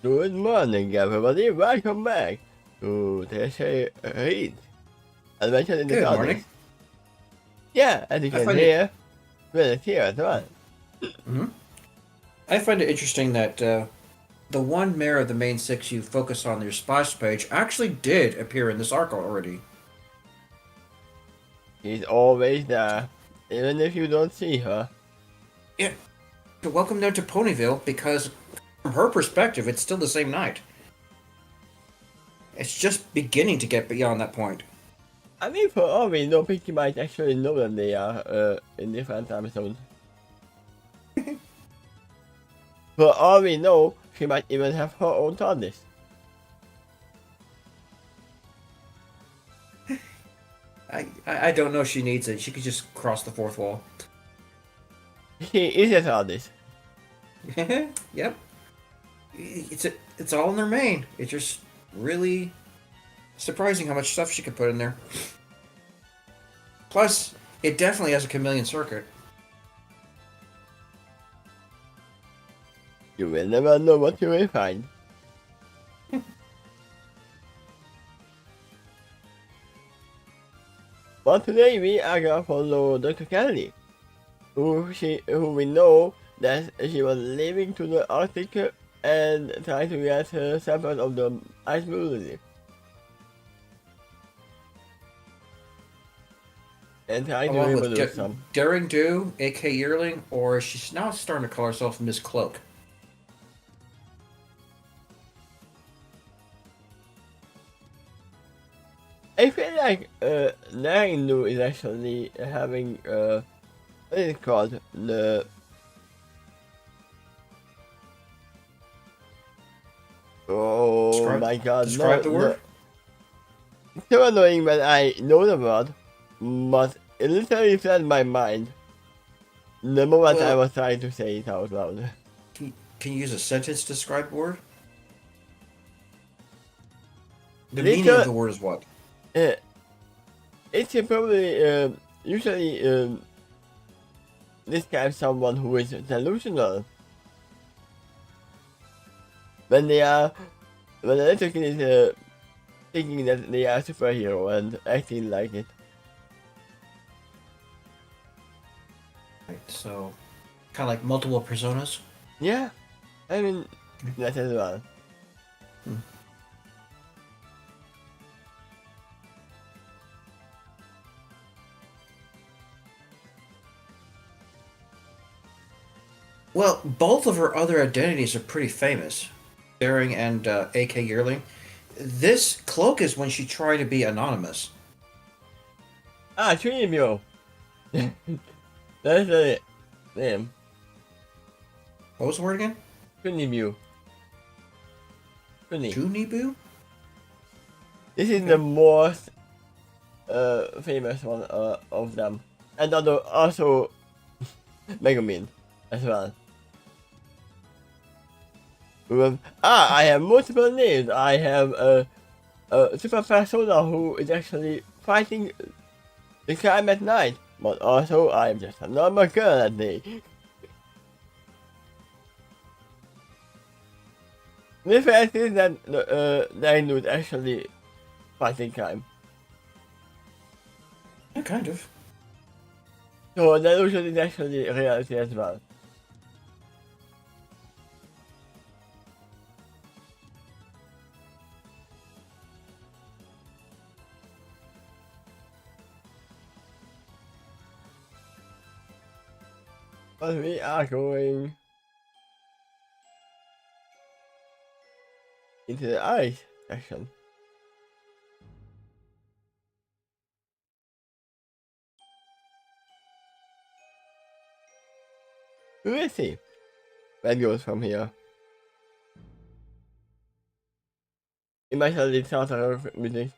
Good morning, everybody. Welcome back to TARDIS Adventure in the Good morning. TARDIS. Yeah, as you I can find it hear, Will is here as well. mhm. I find it interesting that the one mayor of the main six you focus on your splash page actually did appear in this arc already. She's always there, even if you don't see her. Yeah, to welcome them to Ponyville because from her perspective, it's still the same night. It's just beginning to get beyond that point. I mean, for all we know, Pinkie might actually know that they are in different time zones. For all we know, she might even have her own TARDIS. I don't know if she needs it. She could just cross the fourth wall. She is a TARDIS. Yep. It's all in their main. It's just really surprising how much stuff she could put in there. Plus, it definitely has a chameleon circuit. You will never know what you will find. But today we are gonna follow Dr. Kennedy, who we know that she was leaving to the Arctic and trying to get herself out of the ice balloon. And trying to Along with reproduce some. Daring Do, A.K. Yearling, or she's now starting to call herself Miss Cloak. I feel like Narindu is actually having what is it called? The my god, Describe the no. word? It's so annoying when I know the word, but it literally fled my mind the moment I Well, was trying to say it out loud. can you use a sentence to describe the word? The meaning of Little, the word is what? uh, it's probably usually describe someone who is delusional. When they are, when a little kid is thinking that they are a superhero and acting like it. Right, so, kind of like multiple personas? Yeah, I mean, that as well. Hmm. Well, both of her other identities are pretty famous. Daring and A.K. Yearling. This Cloak is when she tried to be anonymous. Ah, Trinibio! That's the name. What was the word again? Trinibio. Trini. Junibu? This is the Okay. most famous one of them. And also Megumin as well. I have multiple names. I have a super persona who is actually fighting the crime at night. But also I am just a normal girl at day. The fact is that Dino is actually fighting crime. Yeah, kind of. So the illusion is actually reality as well. But we are going into the ice section. We will see where it goes from here. It might have leaked out of music.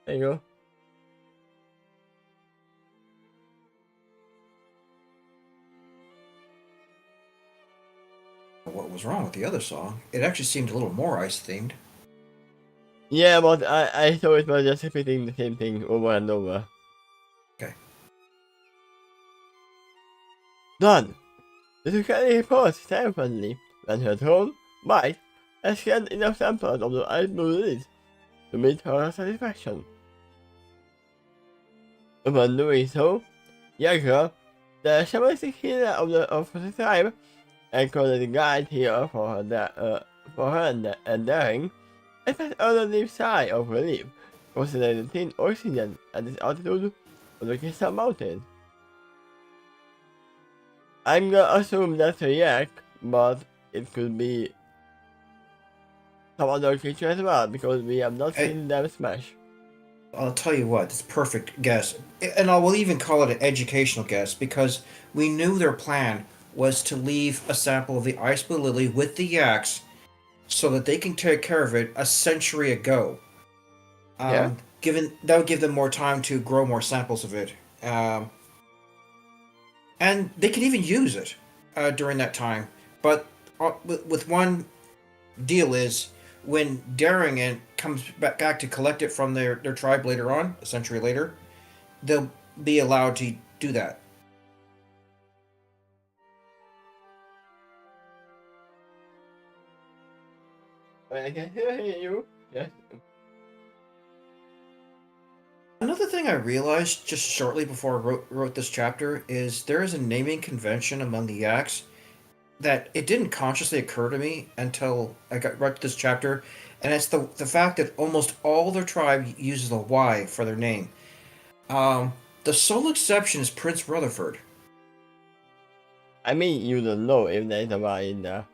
There you go. What was wrong with the other song? It actually seemed a little more ice themed. Yeah, but I thought it was just repeating the same thing over and over. Okay. Done. The Tucani reports triumphantly when her throne, might, has scanned enough samples of the ice blue lilies to meet her satisfaction. Upon doing so, Yagra, the shamanistic healer of the tribe, and called the guide here for her endearing, expressed a deep sigh of relief, considering the thin oxygen at this altitude of the Crystal Mountain. I'm gonna assume that's a yak, but it could be some other creature as well, because we have not seen them smash. I'll tell you what, it's a perfect guess. And I will even call it an educational guess because we knew their plan was to leave a sample of the ice blue lily with the yaks so that they can take care of it a century ago. Yeah? Given that would give them more time to grow more samples of it. And they could even use it during that time. But with one deal is when Darien comes back to collect it from their tribe later on, a century later, they'll be allowed to do that. I can hear you. Yes. Another thing I realized just shortly before I wrote this chapter is there is a naming convention among the Yaks that it didn't consciously occur to me until I got right to this chapter, and it's the fact that almost all their tribe uses a Y for their name. The sole exception is Prince Rutherford. I mean, you don't know if there's a Y in there.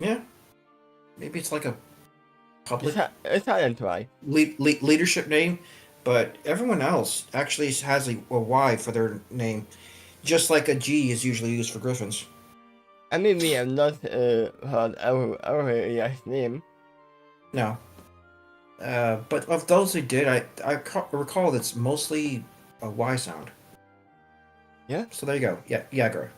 Yeah, maybe it's like a public It's silent Y. leadership name, but everyone else actually has a Y for their name, just like a G is usually used for griffins. I mean, we have not heard our Yak's name. No. But of those who did, I recall that's mostly a Y sound. Yeah? So there you go. Yeah, Yagra.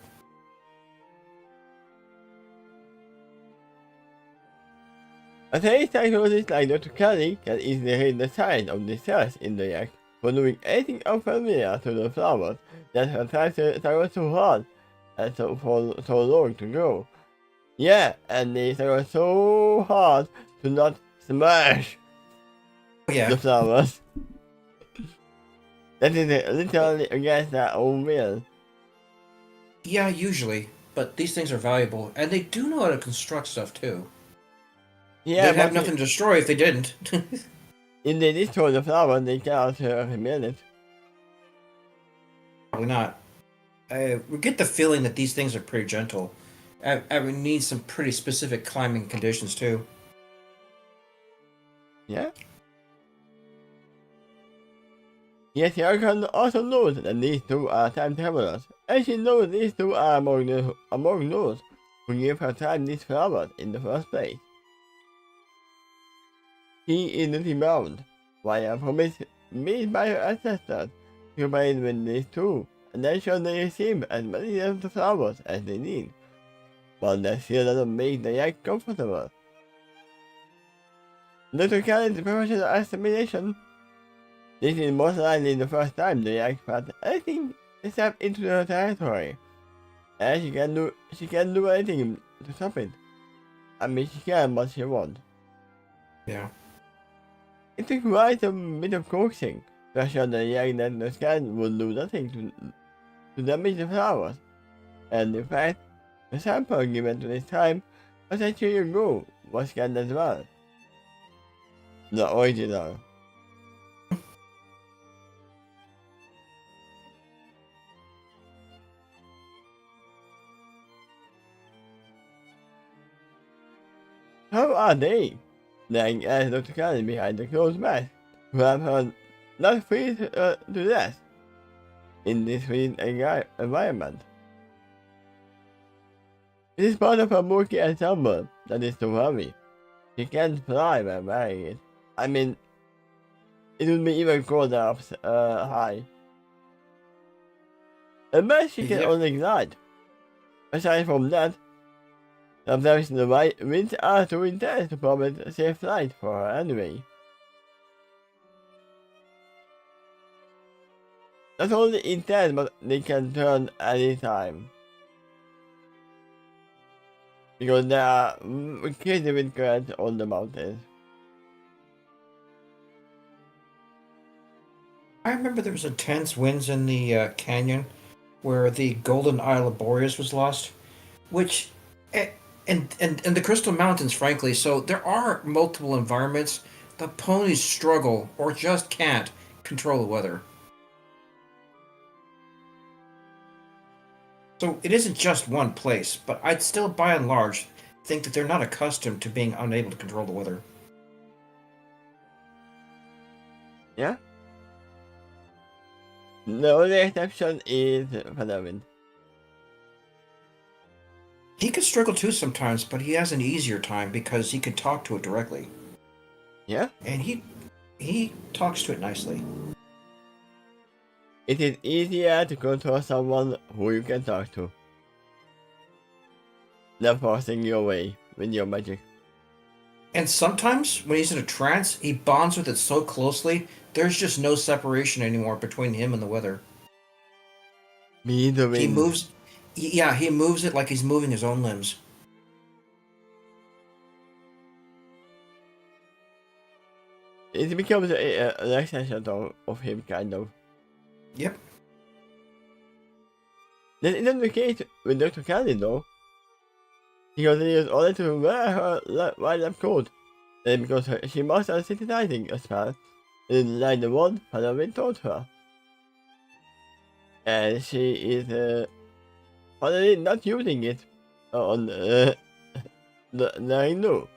A tiny psychologist like Dr. Kelly can easily read the signs of distress in the yak for doing anything unfamiliar to the flowers that her tried so hard and for so long to grow. Yeah, and they struggle so hard to not smash Yeah. the flowers. That is literally against their own will. Yeah, usually. But these things are valuable, and they do know how to construct stuff too. Yeah, They'd have but nothing to destroy if they didn't. if they destroy the flower, they cannot rebuild it. Probably not. We get the feeling that these things are pretty gentle. I would need some pretty specific climbing conditions too. Yeah? Yes, Yarkan also knows that these two are time travelers, and she knows these two are among those who gave her tribe these flowers in the first place. He is duty bound, by a promise made by her ancestors, to remain with these two, and ensure they receive as many of the flowers as they need. But that still doesn't make the yak comfortable. Dr. Kelly's professional estimation. This is most likely the first time the yak passed anything except into her territory, and she can do anything to stop it. I mean, she can, but she won't. Yeah. It took quite a bit of coaxing to assure the yak that the scan would do nothing to damage the flowers, and in fact, the sample given to this tribe a century ago was scanned as well. The original. How are they? Lying as Dr. Kelly behind the closed mask, who have heard not free to death in this freezing environment. It is part of her bulky ensemble that is too heavy. She can't fly by wearing it. I mean, it would be even colder up high. Unless she can only glide. Aside from that, Sometimes the winds are too intense to promise a safe flight for her anyway. Not only intense, but they can turn anytime. Because there are crazy wind currents on the mountains. I remember there was intense winds in the canyon where the Golden Isle of Boreas was lost, which, and the Crystal Mountains, frankly. So there are multiple environments. The ponies struggle or just can't control the weather. So it isn't just one place, but I'd still, by and large, think that they're not accustomed to being unable to control the weather. Yeah? The only exception is Panarin. He could struggle too sometimes, but he has an easier time because he can talk to it directly. Yeah? And he talks to it nicely. It is easier to control someone who you can talk to. Not forcing your way with your magic. And sometimes, when he's in a trance, he bonds with it so closely, there's just no separation anymore between him and the weather. Me the wind. He moves... Yeah, he moves it like he's moving his own limbs. It becomes an extension of him, kind of. Yep. That isn't the case with Dr. Candy, though. Because he is ordered to wear her white lab coat. And because she masters synthesizing a spell, in line the one Panarin taught her. And she is finally not using it on the Rhino,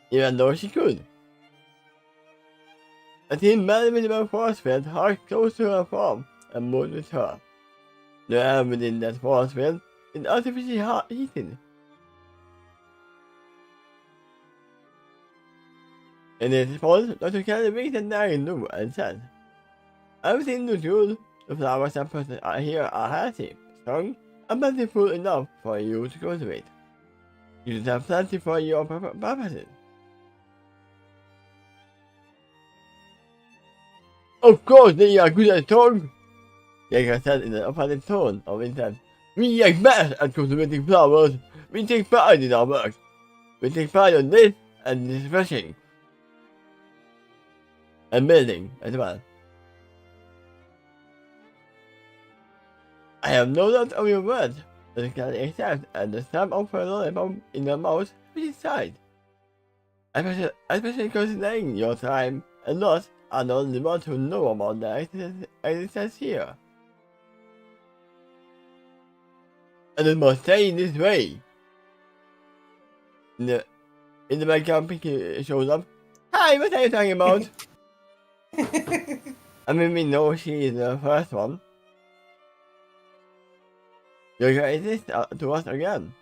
even though she could. A thin minimal force field harked close to her form and moved with her. The air within that force field is artificially heated. In response, Dr. Kelly winked at Rhino and said, "Everything looks good. The flowers and plants here are healthy, strong, and plentiful enough for you to cultivate. You should have plenty for your purposes." "Of course they are good at talk," Jaeger said in an opposite tone of intent. "We are best at cultivating flowers. We take pride in our work. We take pride on this and this fishing. And building as well. I have no doubt of your words, but I can accept and the stamp of her lollipop in her mouth which is side. Especially considering your time and loss are the only ones who know about the existence here. And it must stay in this way." In the background, Pinky shows up. "Hi, what are you talking about?" I mean, we know she is the first one. Yoga exists to us again.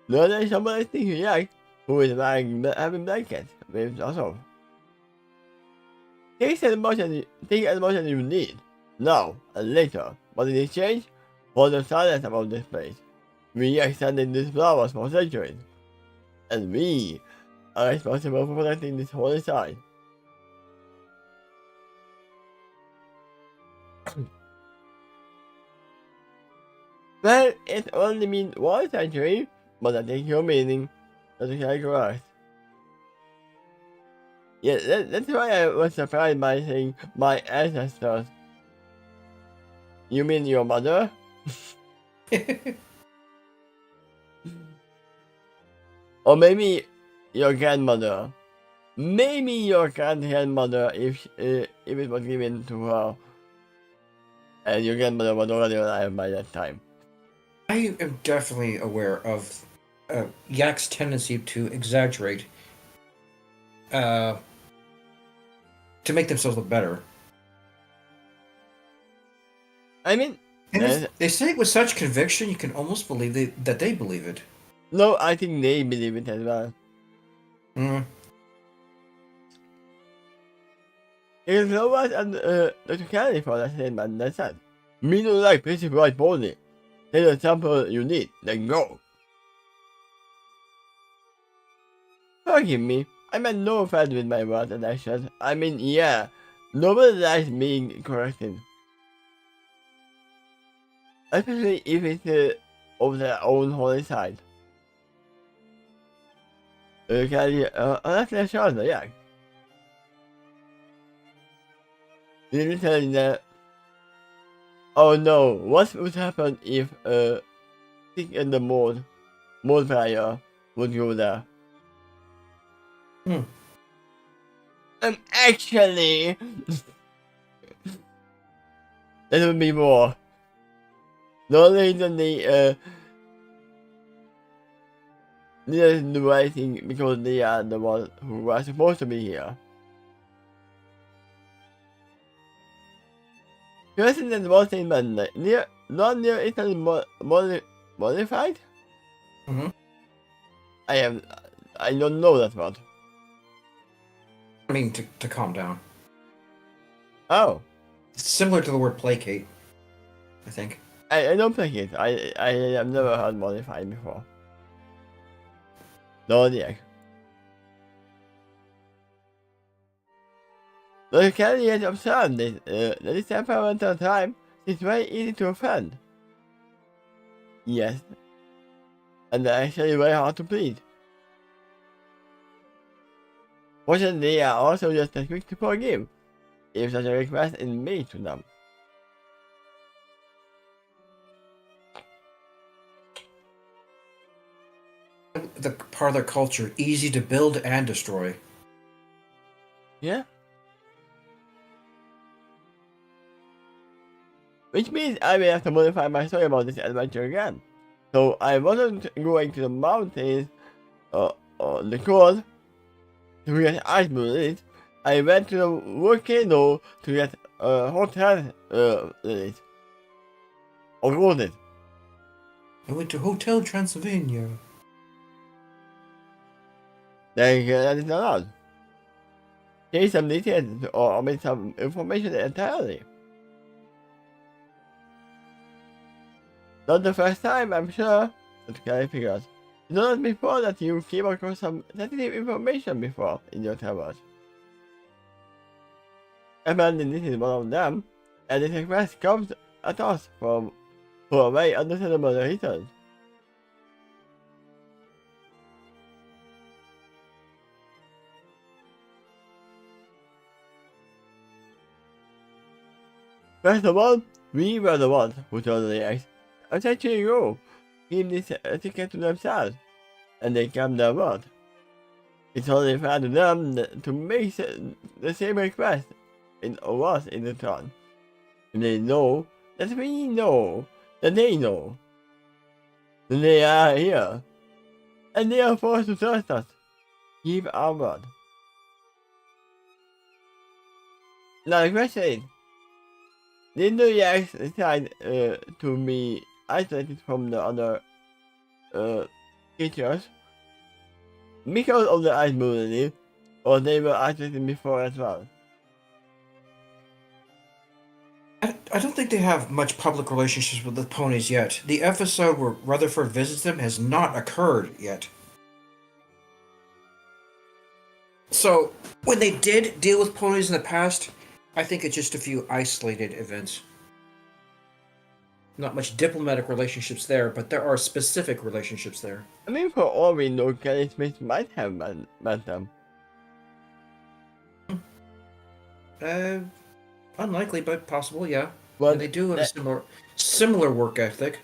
No, there is someone I think you like, who is having blankets with us all. Take as much as you need, now and later, but in exchange for the silence about this place. We extended these flowers for centuries, and we are responsible for protecting this holy site. Well, it only means 1 century, but I think your meaning doesn't correct. Yeah, that's why I was surprised by saying my ancestors. You mean your mother? Or maybe your grandmother. Maybe your grandmother if it was given to her. And your grandmother was already alive by that time. I am definitely aware of Yak's tendency to exaggerate to make themselves look better. I mean, And they say it with such conviction, you can almost believe that they believe it. no, I think they believe it as well. It is no worse than Dr. Kennedy for that statement that said, "Me don't like pretty bright boldly. Take the sample you need, then go." Forgive me. I meant no offense with my words and actions. I mean, yeah, nobody likes being corrected. Especially if it's of their own holy side. That's their shoulder, yeah. Literally that. Oh no, what would happen if stick in the mold player would go there? Actually, there would be more. Not only than they didn't do anything because they are the ones who are supposed to be here. President was in not near Italy modified? Mm-hmm. I don't know that word. I mean, to calm down. Oh. It's similar to the word placate, I think. I don't think it. I have never heard modified before. No, yeah. The candidates observed that this temperamental time is very easy to offend. Yes. And they're actually very hard to please. Fortunately, they are also just as quick to forgive if such a request is made to them. The part of their culture, easy to build and destroy. Yeah. Which means I will have to modify my story about this adventure again. So I wasn't going to the mountains or the coast to get ice lilies. I went to the volcano to get hotel lilies. Or roses. I went to Hotel Transylvania. That is not allowed. Change some details or omit some information entirely. Not the first time, I'm sure, said Kelly figures. You noticed before that you came across some sensitive information before in your travels. Apparently this is one of them, and this request comes at us for a very understandable reason. First of all, we were the ones who told the eggs a century ago, give this ticket to themselves, and they kept their word. It's only fair to them to make the same request of us in return. And they know that we know that they know that they are here, and they are forced to trust us. Keep our word. Now the question is, did the Yaks decide to be isolated from the other creatures because of the ice movement, or they were isolated before as well? I don't think they have much public relationships with the ponies yet. The episode where Rutherford visits them has not occurred yet. So, when they did deal with ponies in the past, I think it's just a few isolated events. Not much diplomatic relationships there, but there are specific relationships there. I mean, for all we know, Kelly Smith might have met them. Unlikely, but possible, yeah. But and they do have a similar work ethic.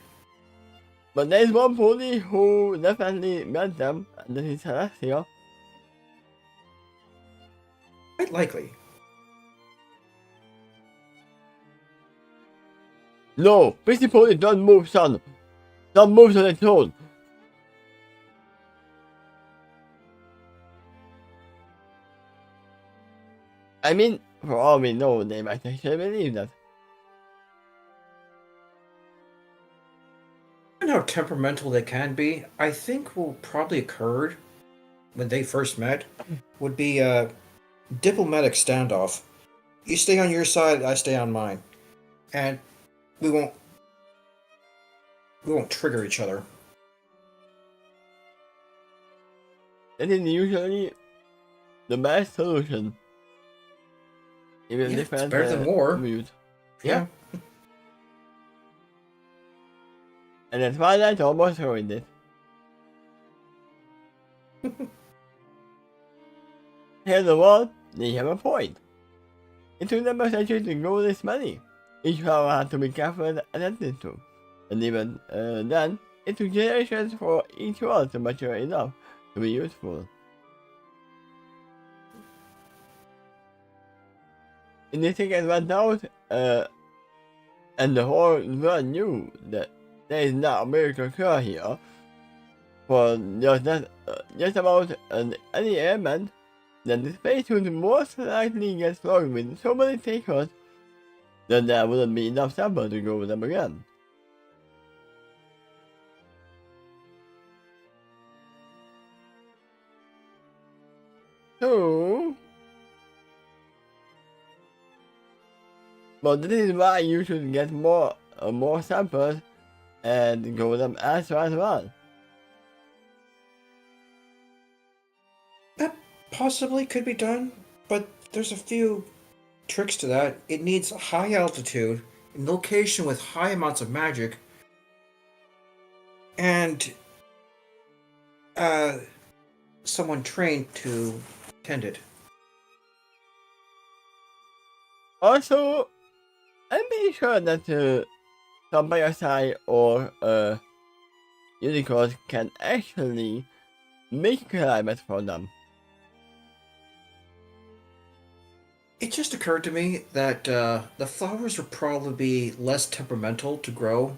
But there's one pony who definitely met them, and that is Celestia. Quite likely. No, Pixie Pony don't move, son. Don't move on its own. I mean, for all we know, they might actually believe that. And how temperamental they can be, I think will probably occurred when they first met, would be a diplomatic standoff. You stay on your side, I stay on mine. And we won't trigger each other. that is usually the best solution. Even Yeah, it's different better than war. views. Yeah. And then Twilight almost ruined it. Here's the wall, they have a point. It took them a century to grow this many. Each flower had to be carefully attended to. And even then, it took generations for each wall to mature enough to be useful. And the ticket went out, and the whole world knew that there is not a miracle cure here for just about any ailment. Then the spacesuit most likely gets flogged with so many takers that there wouldn't be enough sample to go with them again. So, but this is why you should get more samples and go with them as well. That possibly could be done, but there's a few tricks to that. It needs high altitude, in location with high amounts of magic, and someone trained to tend it. Also, I'm pretty sure that some parasite or unicorns can actually make climate for them. It just occurred to me that the flowers would probably be less temperamental to grow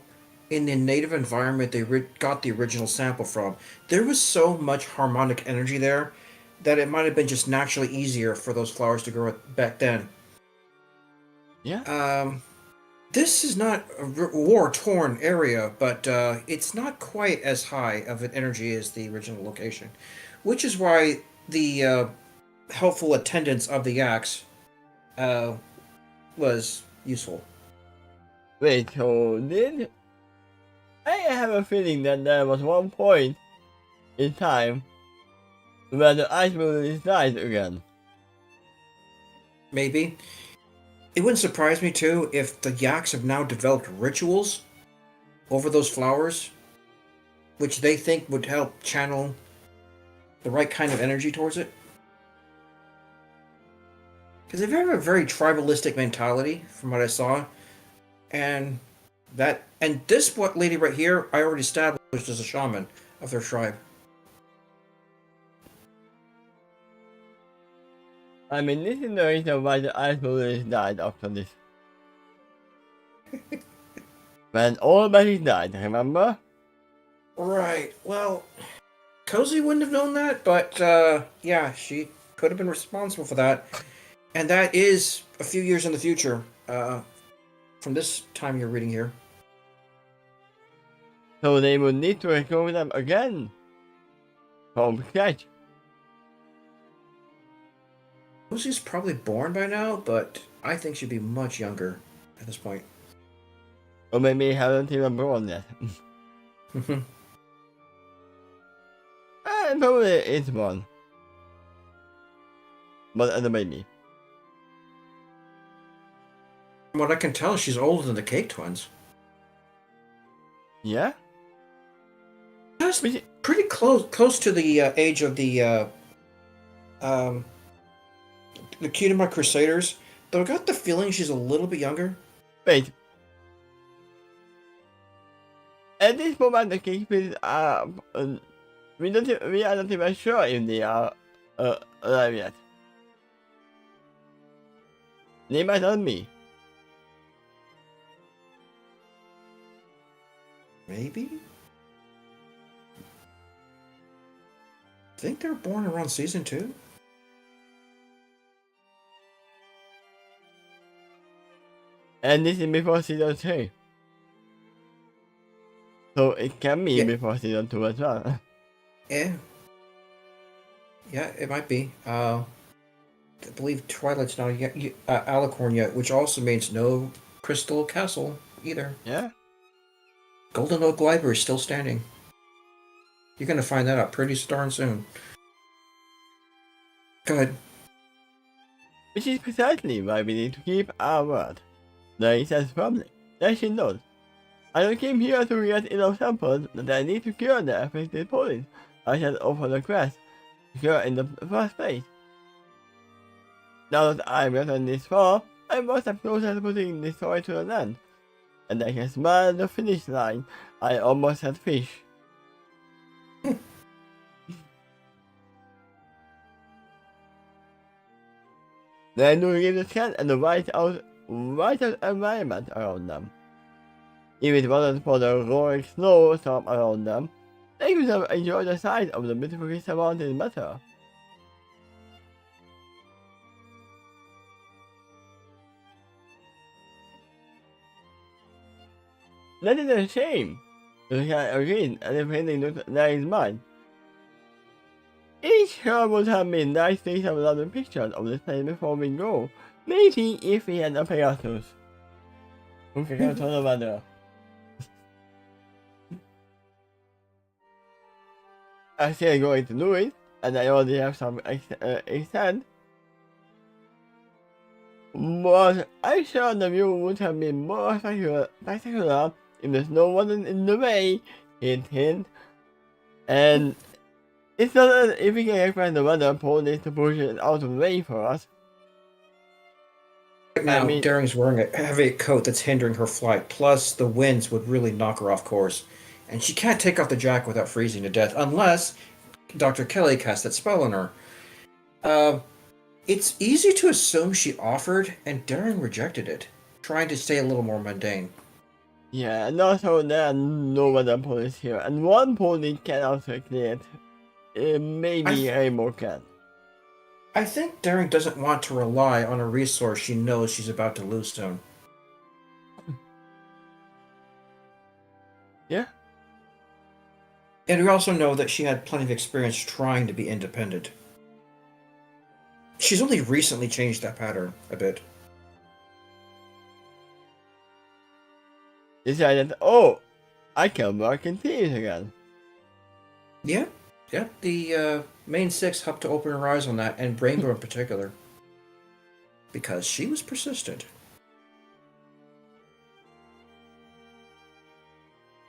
in the native environment they got the original sample from. There was so much harmonic energy there that it might have been just naturally easier for those flowers to grow back then. Yeah. This is not a war-torn area, but it's not quite as high of an energy as the original location, which is why the helpful attendance of the yaks was useful. Wait, so did I have a feeling that there was one point in time where the ice balloon died again? Maybe. It wouldn't surprise me too if the yaks have now developed rituals over those flowers, which they think would help channel the right kind of energy towards it. Because they have a very tribalistic mentality, from what I saw, and this what lady right here I already established as a shaman of their tribe. I mean, this is the reason why the ice balloon died after this. When all magic died, remember? Right. Well, Cozy wouldn't have known that, but yeah, she could have been responsible for that. And that is a few years in the future, from this time you're reading here. So they would need to recover them again from scratch. Cozy's probably born by now, but I think she'd be much younger at this point. Or maybe haven't even born yet. And probably is born. But as a baby. From what I can tell, she's older than the Cake Twins. Yeah? That's pretty close to the age of the Kingdom Crusaders. Though I got the feeling she's a little bit younger. Wait. At this moment, the Kingpins are. We are not even sure if they are alive yet. They might not be. Maybe? I think they were born around season 2. And this is before season 3. So it can be before season 2 as well. Yeah. Yeah, it might be. I believe Twilight's not yet Alicorn yet, which also means no Crystal Castle either. Yeah. Golden Oak Library is still standing. You're gonna find that out pretty darn soon. Go ahead. Which is precisely why we need to keep our word. Larry says firmly. Yes, she knows. I came here to get enough samples that I need to cure the affected pollens. I shall offer the quest to cure in the first place. Now that I've gotten this far, I must have closer to putting this toy to an end. And I can smell the finish line. I almost had fish. Then we give the scan and the white out environment around them. If it wasn't for the roaring snowstorm around them, they could have enjoyed the sight of the beautiful crystal mountain better. That is a shame. The scan agreed and the painting looked Larry's mind. It sure would have been nice to have another pictures of this place before we go. Maybe if we had a Pegasus. Okay, kan ta de andra. I still going to do it, and I already have some extent. But I'm sure the view would have been more spectacular if the snow wasn't in the way. Hint, hint. And it's not that if we can expect the weather police to push it out of the way for us. Right now, Daring's wearing a heavy coat that's hindering her flight, plus the winds would really knock her off course. And she can't take off the jacket without freezing to death, unless Dr. Kelly cast that spell on her. It's easy to assume she offered, and Daring rejected it, trying to stay a little more mundane. Yeah, and also there are no weather police here, and one police can also clear it. Maybe Rainbow can. I think Daring doesn't want to rely on a resource she knows she's about to lose soon. Yeah. And we also know that she had plenty of experience trying to be independent. She's only recently changed that pattern a bit. Decided, oh, I can work in teams again. Yeah, the main six helped to open her eyes on that, and Rainbow in particular. Because she was persistent.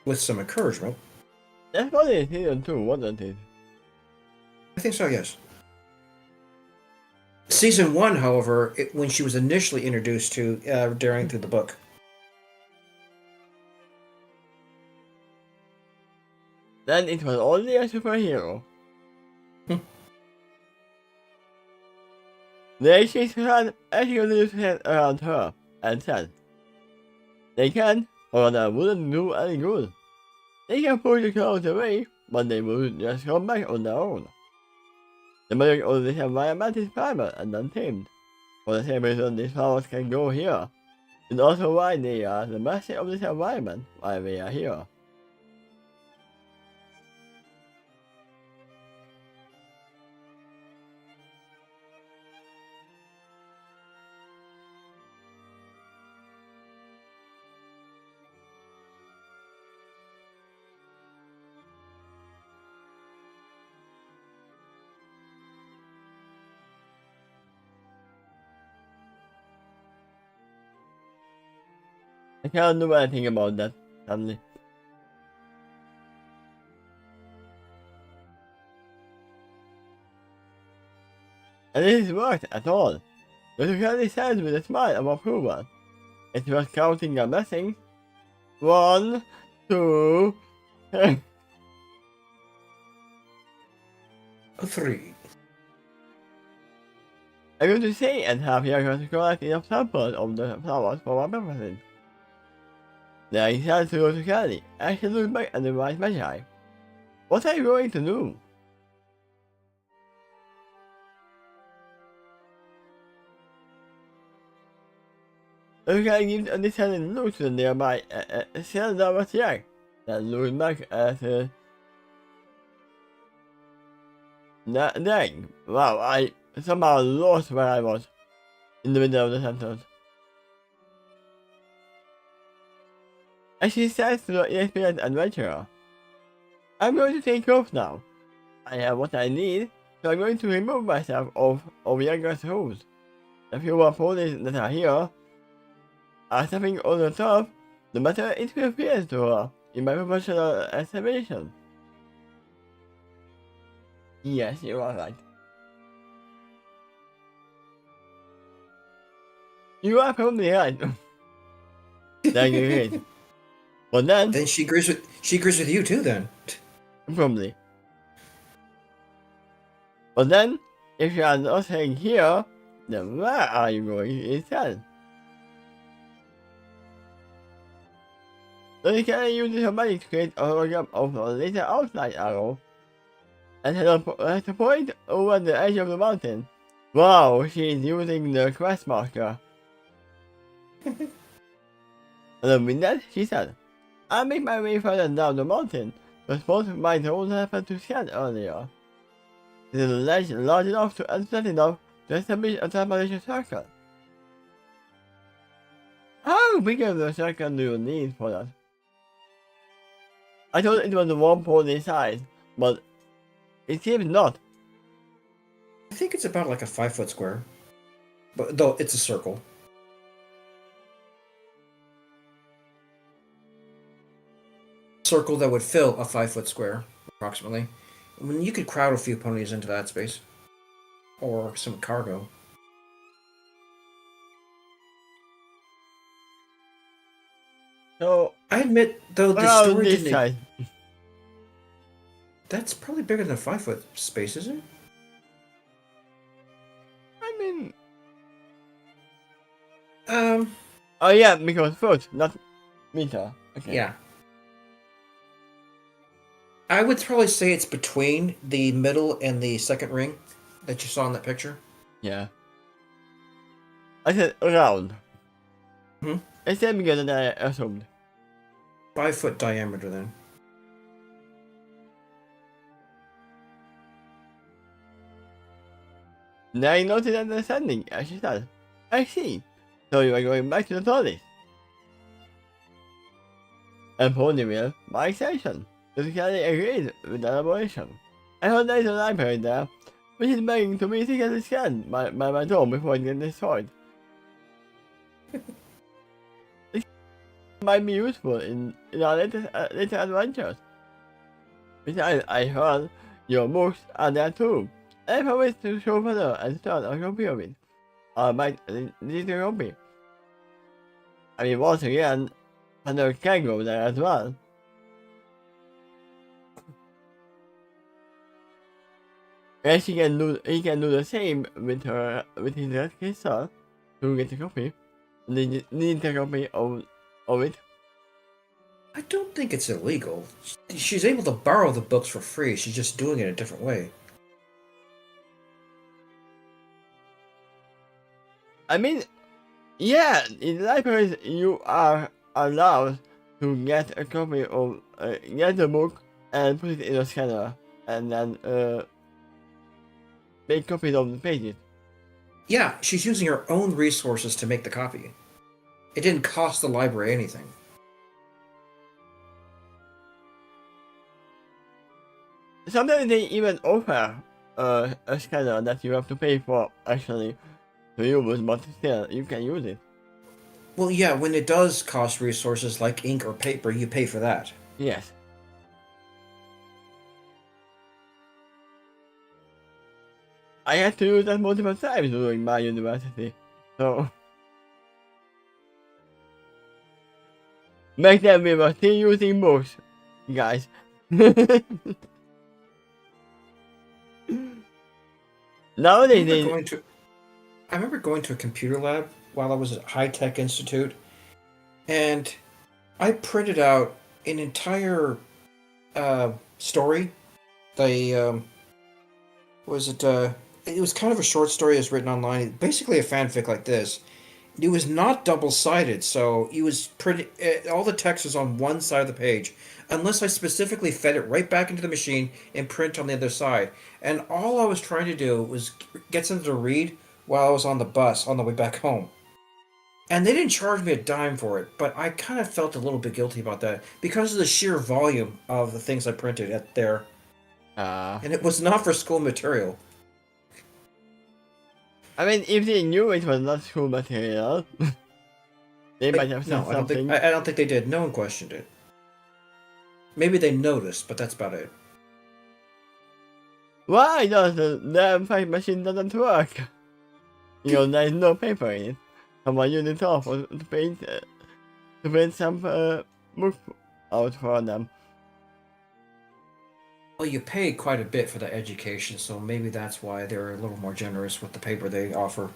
With some encouragement. That's probably in season 2, wasn't it? I think so, yes. Season 1, however, when she was initially introduced to Daring through the book. Then it was only a superhero. They shakes her hand as she lifts her hand around her and said, they can, or that wouldn't do any good. They can push the clouds away, but they will just come back on their own. The magic of this environment is primal and untamed. For the same reason these flowers can grow here, and also why they are the master of this environment while they are here. I can't do anything about that, sadly. And it has worked at all. Dr. Kelly says with a smile of approval. It was counting the blessings. 1, 2, 3. 3. I'm going to say and have here to collect enough samples of the flowers for my purposes. Then he said to Dr. Kelly, as she looked back at the white magi. What are you going to do? Dr. Kelly gives a discerning look to the nearby cylinder magi, then looked back at dang, wow, I somehow lost where I was in the middle of the sentence. As she says to the inexperienced adventurer, I'm going to take off now. I have what I need, So I'm going to remove myself of younger souls. The fewer ponies that are here are stepping on the top, no matter it interferes to her in my professional estimation. Yes, you are right. You are probably right. Then you agree. But then, Then she agrees with you too. Then probably. But then, if you are not staying here, then where are you going instead? So you can use your money to create a hologram of a laser outside arrow and at the point over the edge of the mountain. Wow, she is using the quest marker. With that, she said, I'll make my way further down the mountain. The spot my drone happened to scan earlier. It is a ledge large enough and flat enough to establish a transportation circle. How big of a circle do you need for that? I thought it was 1 pony size, but it seems not. I think it's about like a 5-foot square, but though it's a circle. Circle that would fill a 5-foot square, approximately. I mean, you could crowd a few ponies into that space, or some cargo. So, I admit, though, the around storage this in the, size. that's probably bigger than a 5-foot space, isn't it? I mean, Oh yeah, because foot, not meter. Okay. yeah. I would probably say it's between the middle and the second ring that you saw in that picture. Yeah. I said around. Hmm? It's still bigger than I assumed. 5-foot diameter, then. Now I noted understanding, as she said. I see. So you are going back to the TARDIS. And Ponyville, by extension. Physically agreed with the elaboration. I heard there is a library there, which is begging to be secretly scanned by my dome before it gets destroyed. This might be useful in our later adventures. Besides, I heard your books are there too. I promise to show further and start a copy of it. I might need a copy. I mean, once again, Father can go there as well. And he can do the same with his red crystal to get a copy. Need a copy of it. I don't think it's illegal. She's able to borrow the books for free. She's just doing it a different way. I mean, yeah, in libraries you are allowed to get a copy of get the book and put it in a scanner and then make copies of the pages. Yeah, she's using her own resources to make the copy. It didn't cost the library anything. Sometimes they even offer a scanner that you have to pay for actually to use, but still you can use it. Well, yeah, when it does cost resources like ink or paper, you pay for that. Yes. I had to use that multiple times during my university, so back then we were still using books, guys. Nowadays, I remember going to a computer lab while I was at High Tech Institute, and I printed out an entire story. It was kind of a short story that's written online, basically a fanfic like this. It was not double-sided, so it was all the text was on one side of the page, unless I specifically fed it right back into the machine and print on the other side. And all I was trying to do was get something to read while I was on the bus on the way back home. And they didn't charge me a dime for it, but I kind of felt a little bit guilty about that because of the sheer volume of the things I printed at there. And it was not for school material. I mean, if they knew it was not school material, they might have said No, I don't think. something. I don't think they did. No one questioned it. Maybe they noticed, but that's about it. Why does the damn fax machine doesn't work? You know, there's no paper in it. Someone used it off to print some book out for them. Well, you pay quite a bit for the education, so maybe that's why they're a little more generous with the paper they offer.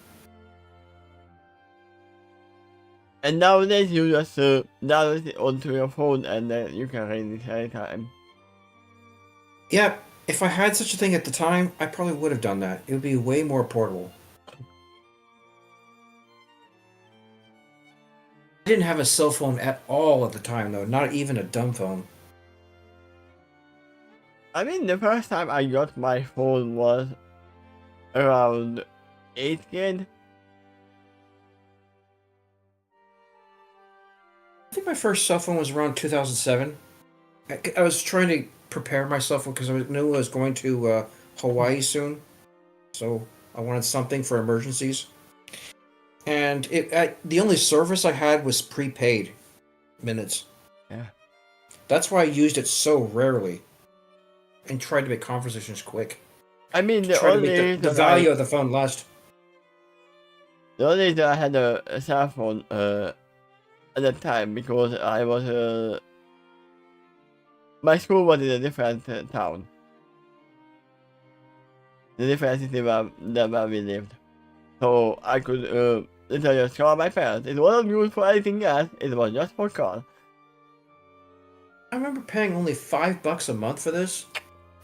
And nowadays you just download it onto your phone and then you can read it anytime. Yeah, if I had such a thing at the time, I probably would have done that. It would be way more portable. I didn't have a cell phone at all at the time, though. Not even a dumb phone. I mean, the first time I got my phone was around 8th grade. I think my first cell phone was around 2007. I was trying to prepare myself because I knew I was going to Hawaii soon. So I wanted something for emergencies. And the only service I had was prepaid minutes. Yeah. That's why I used it so rarely. And tried to make conversations quick. I mean, the Try to only make reason the value of the phone last. The only reason I had a cell phone at the time because I was my school was in a different town. The different city than where we lived. So I could literally just call my parents. It wasn't used for anything else, it was just for call. I remember paying only $5 a month for this.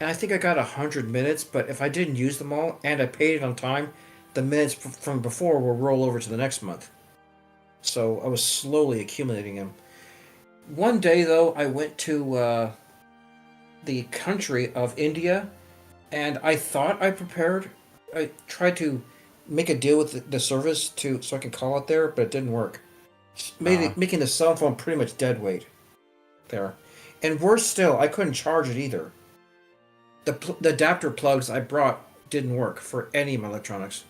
And I think I got 100 minutes, but if I didn't use them all and I paid it on time, the minutes from before will roll over to the next month. So I was slowly accumulating them. One day, though, I went to the country of India, and I thought I prepared. I tried to make a deal with the service so I could call it there, but it didn't work. Making the cell phone pretty much dead weight there. And worse still, I couldn't charge it either. The adapter plugs I brought didn't work for any of my electronics.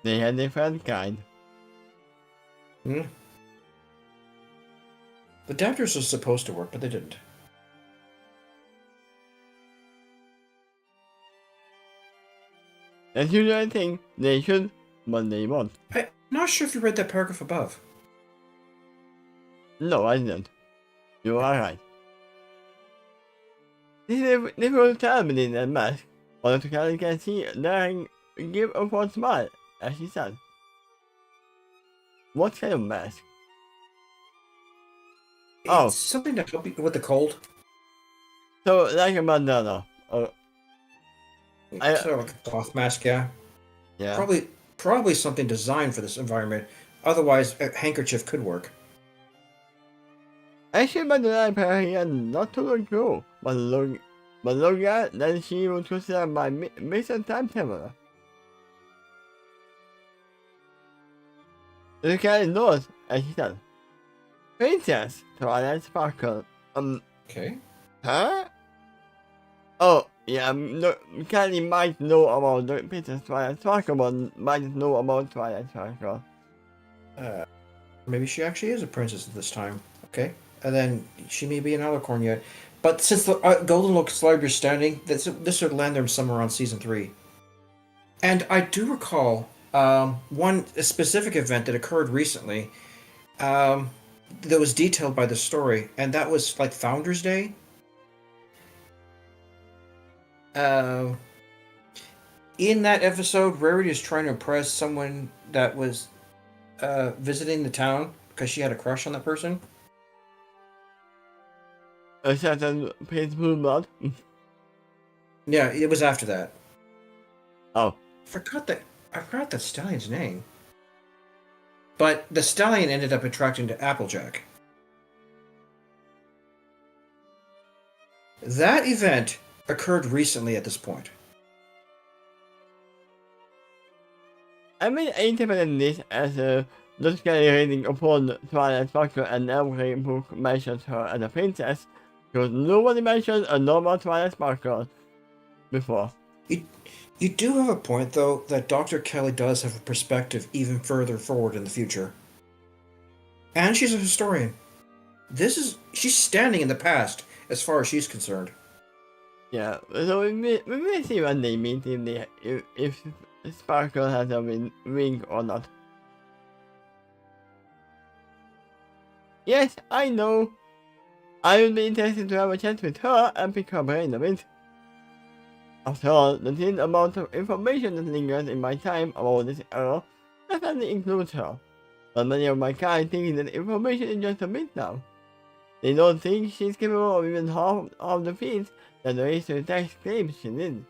They had different kind. The adapters were supposed to work, but they didn't. That's usually a thing they should, but they won't. I'm not sure if you read that paragraph above. No, I didn't. You are right. This will tell me in that mask. All the Kelly can see daring give a full smile, as she said. What kind of mask? Oh. It's something to help you with the cold. So, like a bandana. Sort of like a cloth mask, yeah. Yeah. Probably something designed for this environment. Otherwise, a handkerchief could work. I should bandana pair here not too long ago, but longer than she would consider my mission timetable. The guy knows, as he said. Princess, Twilight Sparkle. Okay. Huh? Oh, yeah, no, Kelly might know about the Princess Twilight Sparkle, but might know about Twilight Sparkle. Maybe she actually is a princess at this time. Okay. And then she may be an alicorn yet. But since the Golden Look Slide is standing, this would land them somewhere on season 3. And I do recall a specific event that occurred recently that was detailed by the story, and that was like Founders Day. In that episode, Rarity is trying to impress someone that was visiting the town because she had a crush on that person. A certain Prince Blue Blood? Yeah, it was after that. Oh. I forgot the stallion's name. But the stallion ended up attracting to Applejack. That event occurred recently at this point. I mean, I interpreted this as a logically reading upon Twilight Sparkle, and every book mentions her as a princess, because nobody mentioned a normal Twilight Sparkle before. You, you do have a point, though, that Dr. Kelly does have a perspective even further forward in the future. And she's a historian. She's standing in the past, as far as she's concerned. Yeah, so we may see when they meet if Sparkle has a ring or not. Yes, I know. I would be interested to have a chat with her and pick her brain a bit. After all, the thin amount of information that lingers in my time about this era definitely includes her. But many of my kind think that information is just a bit now. They don't think she's capable of even half of the feats that the racer text claims she did.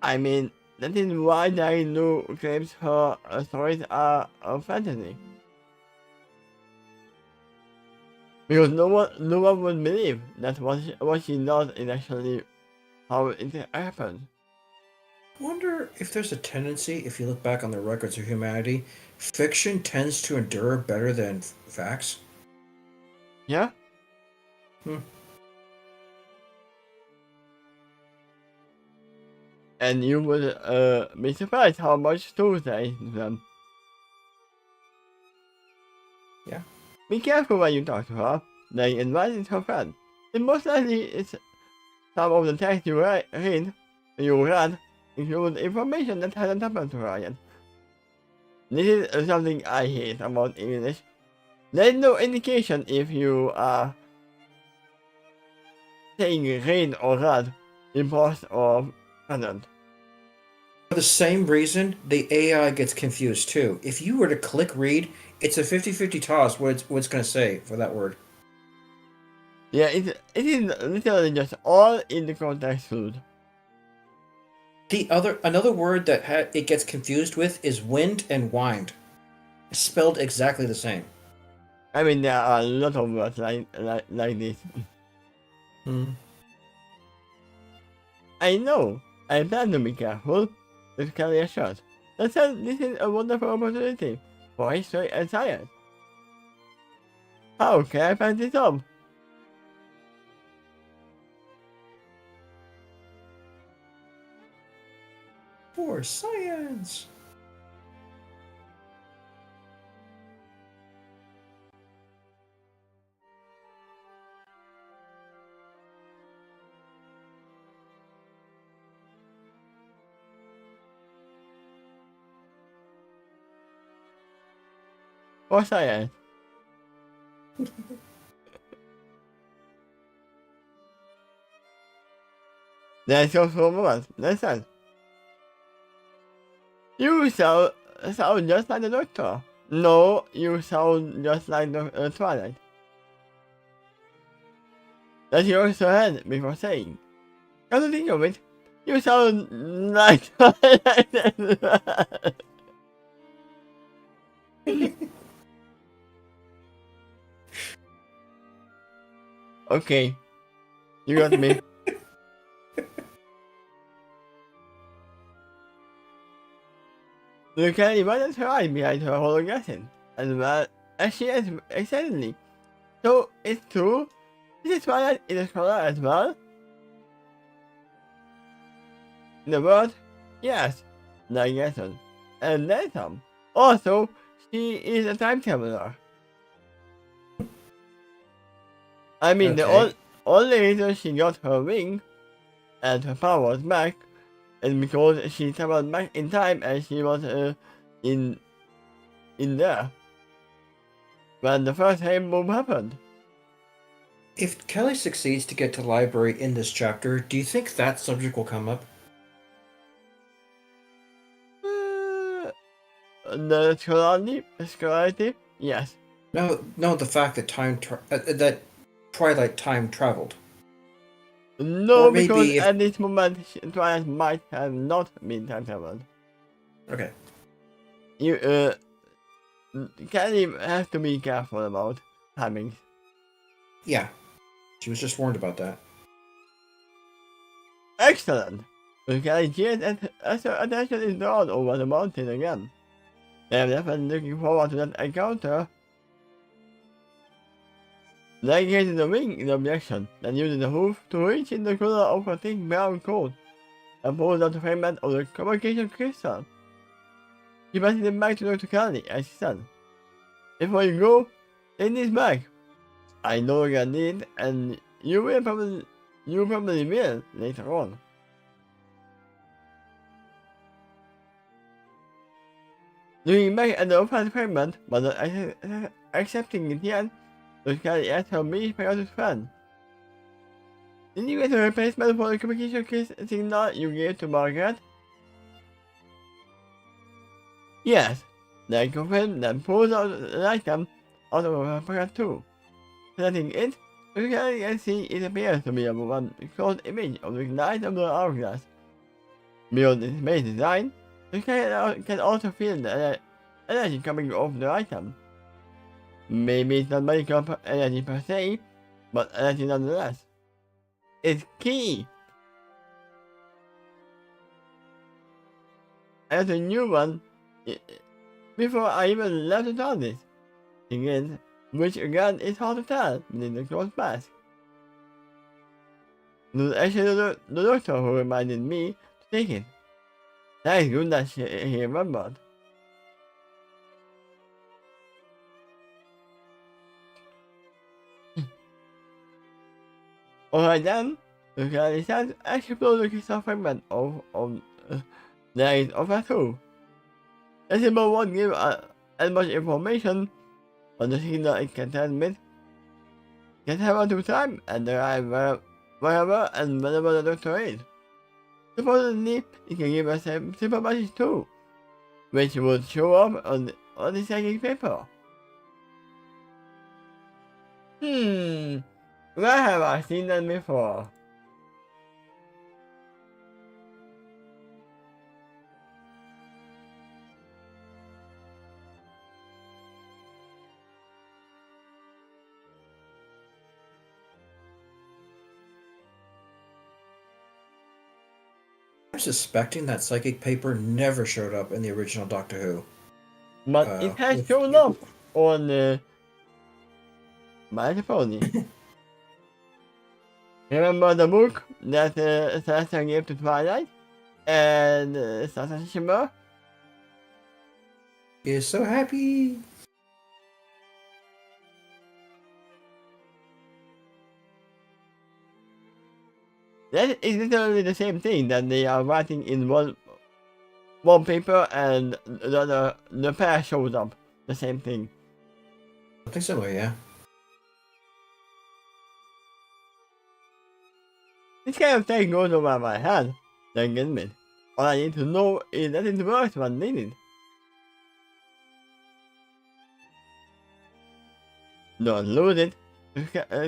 I mean, that is why Diary Lou claims her stories are a fantasy. Because no one would believe that what she does is actually how it happened. Wonder if there's a tendency, if you look back on the records of humanity, fiction tends to endure better than facts. Yeah? Hmm. And you would be surprised how much truth there is in them. Yeah. Be careful when you talk to her. Like advising her friend. It most likely is some of the text you read include information that hasn't happened to her yet. This is something I hate about English. There is no indication if you are saying read or read in past or present. For the same reason, the AI gets confused too. If you were to click read, it's a 50-50 toss what it's going to say for that word. Yeah, it is literally just all in the context food. Another word that it gets confused with is wind and wind. It's spelled exactly the same. I mean, there are a lot of words like this. I know. I plan to be careful with career shots. That said, this is a wonderful opportunity for history and science. How can I pass this up? For science. For science. Let's go for a moment. Listen. You sound just like the doctor. No, you sound just like the Twilight. That you also heard before saying. Come to think of it, you sound like Twilight. Okay, you got me. Look at Ivan's hide behind her holographic, as well as she is excellently. So it's true. This is Twilight is a scholar as well. In the world, yes, like Gerson, and then some. Also, she is a time traveler. I mean, Okay. the only reason she got her ring and her powers back is because she traveled back in time and she was in there when the first rainbow happened. If Kelly succeeds to get to library in this chapter, do you think that subject will come up? The scholarity, yes. No, the fact that that Twilight time traveled. No, Or because maybe if at this moment, Twilight might have not been time traveled. okay. You, Kelly has to be careful about timings. Yeah. She was just warned about that. Excellent! Kelly cheers as her attention is drawn over the mountain again. I am definitely looking forward to that encounter. Navigating the ring in objection, then using the hoof to reach in the color of a thick brown coat and pull out the fragment of the communication crystal. He passes it back to Dr. Kennedy as he said, "Before you go, take this back. I know you're gonna need it, and you probably will later on." Looking back at the open fragment, but not accepting it yet, Dr. Kennedy asked her me back out his friend. "Did you get a replacement for the communication signal you gave to Margaret?" "Yes." Then confirmed, then pulls out the item out of her pocket too. Setting it, you can see it appears to be a one close image of the light of the hourglass. Beyond its base design, you can also feel the energy coming off the item. Maybe it's not magical energy per se, but energy nonetheless. It's key! I got a new one before I even left the TARDIS. Thing is, which again is hard to tell within the closed mask. It was actually the doctor who reminded me to take it. That is good that he remembered. Alright then, the guy said explode the crystal fragment of there is of that too. The symbol won't give as much information on the signal it can transmit. Can travel through time and arrive wherever and whenever the doctor is. Supposedly, it can give us a simple message too, which would show up on the psychic paper. Where have I seen that before? I'm suspecting that psychic paper never showed up in the original Doctor Who. But it has shown up on my pony. Remember the book that Celestia gave to Twilight and Sasha Shimmer? Is so happy. That is literally the same thing that they are writing in one paper and the pair shows up. The same thing. Something similar, yeah. This kind of thing goes over my head. Don't get me. All I need to know is that it works when needed. Don't lose it.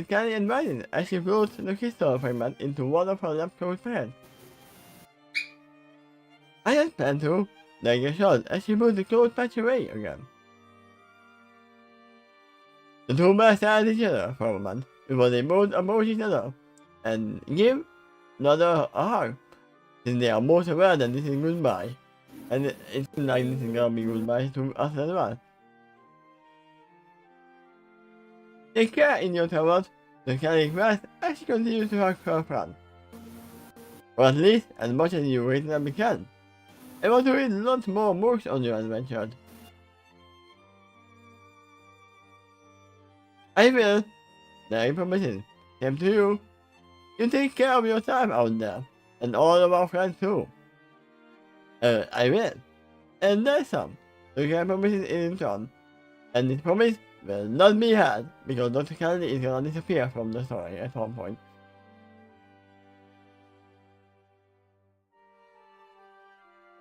Carry and write it as she floats the crystal fragment into one of her left-closed pants. I just plan to, like a shot as she moves the closed patch away again. The two men stare at each other for a moment before they both approach each other and give another a hug, since they are both aware that this is goodbye, and it seems like this is gonna be goodbye to us as well. Take care in your travels, the Catholic rest as she continues to hug her friend. Or at least as much as you reasonably can. I want to read lots more books on your adventures. I will. Now permission. Same to you. You take care of yourself out there, and all of our friends too. I will. And there's some. The kind permission is in turn. And this promise will not be had, because Dr. Kennedy is gonna disappear from the story at some point.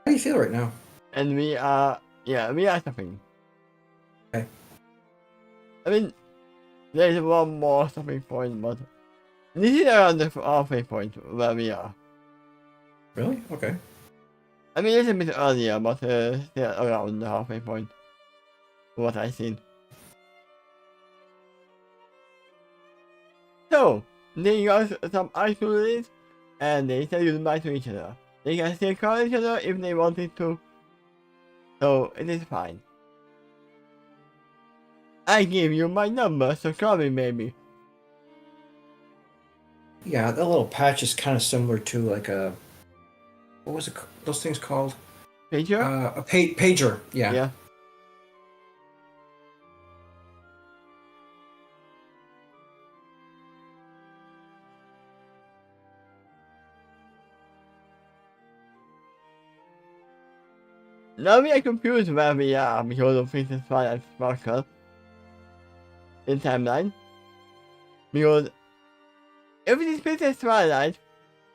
How do you feel right now? And we are stopping. Okay. I mean, there's one more stopping point, but this is around the halfway point where we are. Really? Okay. I mean, it's a bit earlier, but still around the halfway point. What I've seen. So, they got some ice to release, and they said goodbye to each other. They can still call each other if they wanted to. So, it is fine. I give you my number, so call me, baby. Yeah, that little patch is kind of similar to like a what was it? Those things called? Pager? A pager. Yeah. Yeah. Now we are confused where we are because of Princess Twilight Sparkle in timeline. Because if it is Princess Twilight,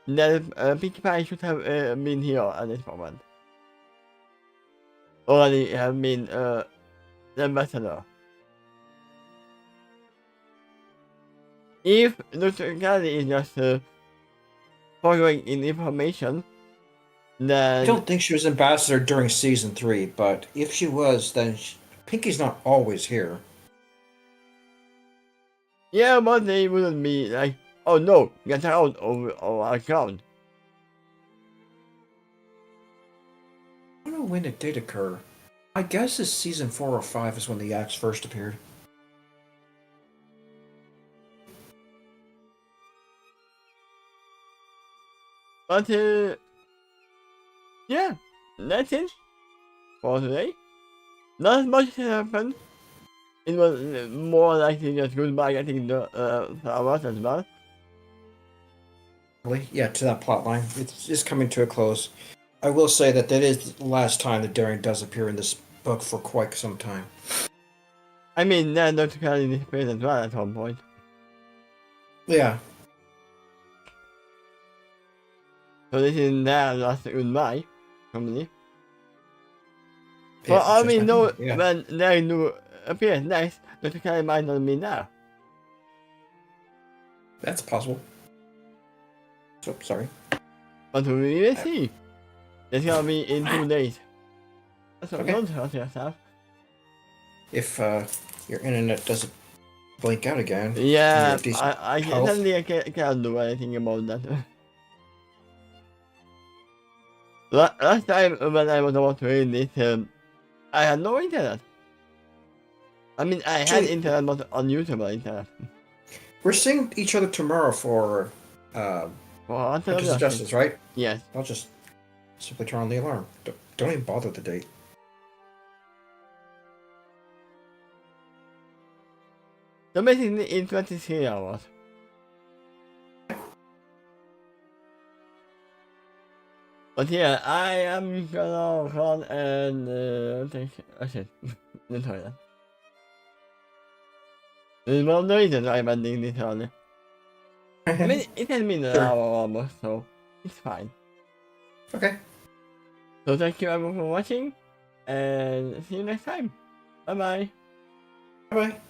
then Pinkie Pie should have been here at this moment. Already have been the ambassador. If Dr. Galley is just following in information, then I don't think she was ambassador during season 3, but if she was, then Pinky's not always here. yeah, but they wouldn't be like, oh no, get out of our account. I don't know when it did occur. I guess it's season 4 or 5 is when the Yaks first appeared. But yeah, that's it for today. Not much happened. It was more likely just goodbye getting the flowers as well. Really? Yeah, to that plot line. It's just coming to a close. I will say that is the last time that Darren does appear in this book for quite some time. I mean, then Dr. Kelly disappeared as well at some point. Yeah. So this is their last goodbye, probably. For Yeah, all we just- know, yeah. when Larry New appears next, Dr. Kelly might not be there. That's possible. So, sorry. But we will see. It's gonna be in 2 days. So Okay. don't hurt yourself. If your internet doesn't blink out again. Yeah, and you're at I health. certainly can't do anything about that. Last time when I was about to read this, I had no internet. I mean, I had Actually- internet, but unusable internet. We're seeing each other tomorrow for For Until Hunters of Justice, right? Yes. I'll just simply turn on the alarm. Don't even bother the date. So basically in 23 hours. But yeah, I am gonna run and take a shit in the toilet. It's one of the reasons I'm ending this early. I mean, it has been an Sure. hour almost, so it's fine. Okay. So thank you everyone for watching, and see you next time. Bye bye. Bye bye.